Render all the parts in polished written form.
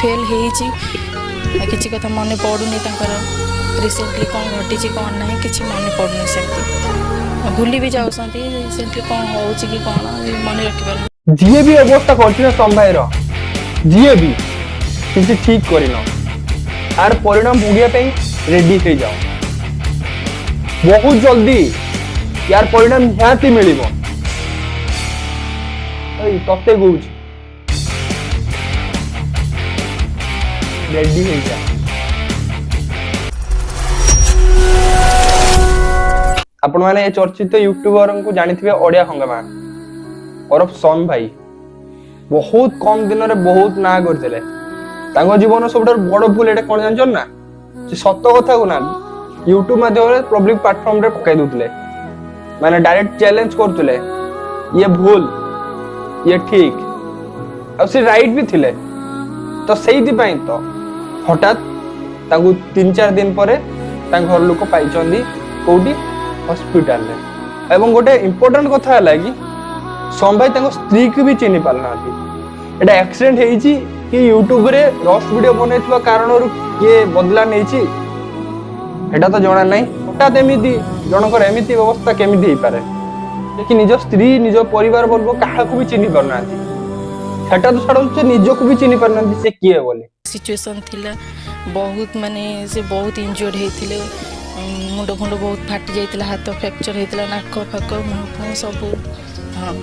Fail ହେଇଛି କିଛି କଥା ମନେ ପଡୁନି ତାଙ୍କର ରିସେଣ୍ଟଲି କ'ଣ ଘଟିଛି କ'ଣ ନାହିଁ କିଛି ମନେ ପଡୁନି ସେମିତି ଭୁଲି ବି ଯାଉଛନ୍ତି ରିସେଣ୍ଟଲି କ'ଣ ହେଉଛି କି କ'ଣ ମନେ ରଖିପାରୁନି ଯିଏ ବି ଅବସ୍ଥା କରିଛି ନା ସମ୍ଭାଇର ଯିଏ ବି କିଛି ଠିକ କରିନ ଆର ପରିଣାମ ଭୋଗିବା ପାଇଁ ରେଡି ହେଇଯାଅ ବହୁତ ଜଲ୍ଦି यार परिणाम निहाती मिलिब तते कौच रेडी हो जा आपण माने चर्चित यूट्यूबर को जानिथिबे ओडिया खंगमान और सॉन भाई बहुत कम दिन रे बहुत ना करथिले तांको जीवन सबटा बड़ भूल एटा कोन जानछन ना से सत्य कथा को ना यूट्यूब माध्यम रे पब्लिक प्लेटफॉर्म रे पकाई दुतले माने डायरेक्ट चैलेंज करथले ये भूल ये ठीक अब से राइट भी थिले तो सही पई तो हठात तांको 3-4 दिन परे तांको घर लोक पाइचंदी कोडी हॉस्पिटल रे एवं गोटे इंपोर्टेंट कथा हला कि संभाई तांको स्त्री को भी चिनि पालनाती एटा एक्सीडेंट हेइची कि यूट्यूब रे रोस्ट वीडियो बनैथवा कारणरू के बदला नैची एटा तो जणा नै हठात एमिति जनकर एमिति व्यवस्था केमिति हे पारे कि निज स्त्री निज परिवार वर्ग काहा को भी चिनि परनाती सेटा तो छाडो से निज को भी चिनि परनाती से किए बोले सिचुएशन थिला बहुत माने से बहुत इंजर्ड हेथिले मुंड फुंड बहुत फाटी जाइतिला हाथ फ्रैक्चर हेतिला नाक फाक मुंह सब हां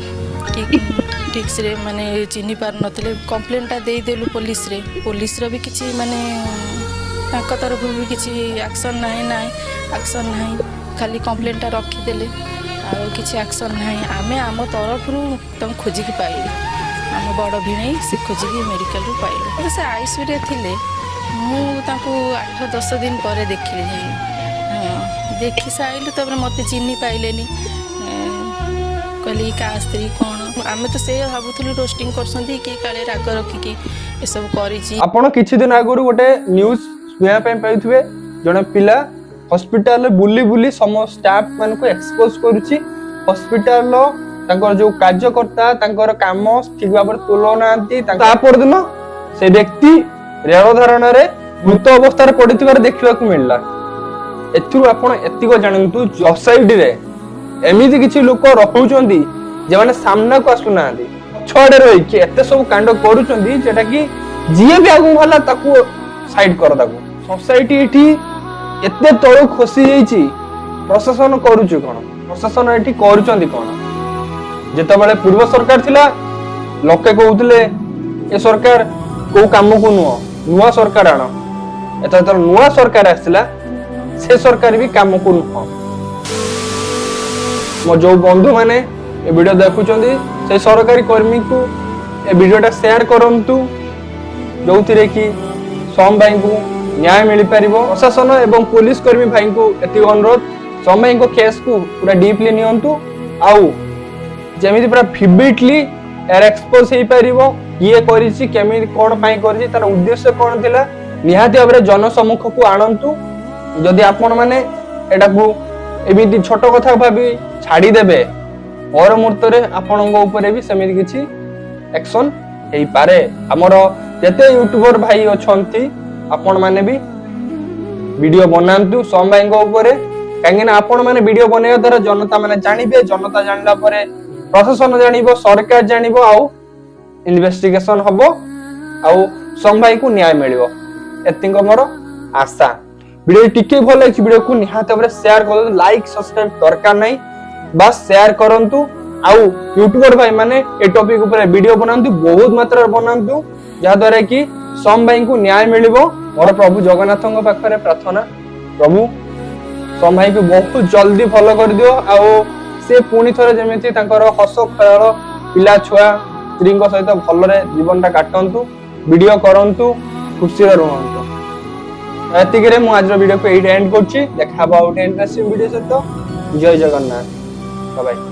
ठीक से माने चिनि पार नथिले कंप्लेंटा दे देलु पुलिस रे भी किछि माने तांका तरफ भी किछि एक्शन नाही एक्शन नाही खाली कंप्लेंटा रखी देले आ किछि एक्शन नाही आमे आम तरफ रु तम खोजी की पाइले आम बड़ भिणई से खोजी की मेडिकल रु पाइले से आईसीयू रे थिले मु तांको 8-10 दिन परे देखिले जाई हां देखि साइले तबरे मते चिन्नी पाइलेनी कहली का स्त्री कोन आमे तो से भाबुथलु रोस्टिंग करसंती के काले राग रखी की ए सब करिछि आपण किछि दिन आगरु गोटे न्यूज़ सुया पे पाइथुबे जने पिला हॉस्पिटल बुली बुली समस्त स्टाफ मान को एक्सपोज करूची हॉस्पिटल तांकर जो कार्यकर्ता तांकर काम ठीक भाबरे तुलनांती ता पर दिन से व्यक्ति रेल धारण रे मृत अवस्था रे पडिथिबार देखिबा को मिलला एथुर आपण एतिको जानंतु सोसाइटी रे एमिति किछि लोक रहउचंदी जे माने सामना को आसुनांदी छडे रही कि एते सब कांड करूचंदी जेटा कि जिए भी आगु भला ताकू साइड कर दाकू सोसाइटी एठी एते तळो खसी जाईची प्रशासन करूछु कोन प्रशासन एठी करूचंदी कोन जेता बेले पूर्व सरकार थिला लोके कहउतले ए सरकार को काम को नुवा सरकार आनो एता तर नुवा सरकार आसिला से सरकार भी काम को नुवा मो जो बंधु माने ए वीडियो देखुचंदी से सरकारी कर्मी को ए वीडियोटा शेयर करंतु जोथिरे कि सम भाई को न्याय मिल पारिबो प्रशासन एवं पुलिस कर्मी भाई को एति अनुरोध सम भाई को केस को पूरा डीपली नियंतु आउ जेमिति पूरा फिबिटली एर एक्सपोज हे पारिबो ये करिछि केमिति कोन पाई करिछि तार उद्देश्य कोन थिला निहाती भाबरे जनसम्मुख को आनंतु जदि आपण माने एटा को एमिति छोट कथा भाबी छाडी देबे और मुहूर्त रे आपनक ऊपर भी समिति किछि एक्शन हेई पारे हमर जते यूट्यूबर भाई अछंती आपण माने भी वीडियो बनांतु सम भाई ऊपर काहे ना आपण माने वीडियो बनाया द्वारा जनता माने जानिबे जनता जानला परे प्रशासन जानिबो सरकार जानिबो आउ इन्वेस्टिगेशन हबो आउ सम भाई को न्याय मिलिबो एतिंग मोर आशा वीडियो टिके भल लागिछि वीडियो को निहात भाबरे शेयर कर लाइक सब्सक्राइब दरकार नै बस शेयर करंतु आउ यूट्यूबर भाई माने ए टॉपिक ऊपर वीडियो बनांतु बहुत मात्रा बनांतु जा द्वारा कि सम भाई को न्याय मिलिबो मोर प्रभु जगन्नाथଙ୍କ पाखरे प्रार्थना प्रभु सम भाई को बहुत जल्दी फॉलो कर दियो आउ से पुनी थरे जेमिति तांकर हस खेल पिला छुआ स्त्री सहित भलरे जीवनटा काटंतु वीडियो करंतु खुशी रहंतु एतिकरे मु आज वीडियो को एंड करछि देखा बा आउट इंटरेस्टिंग वीडियो सहित जय जगन्नाथ बाय।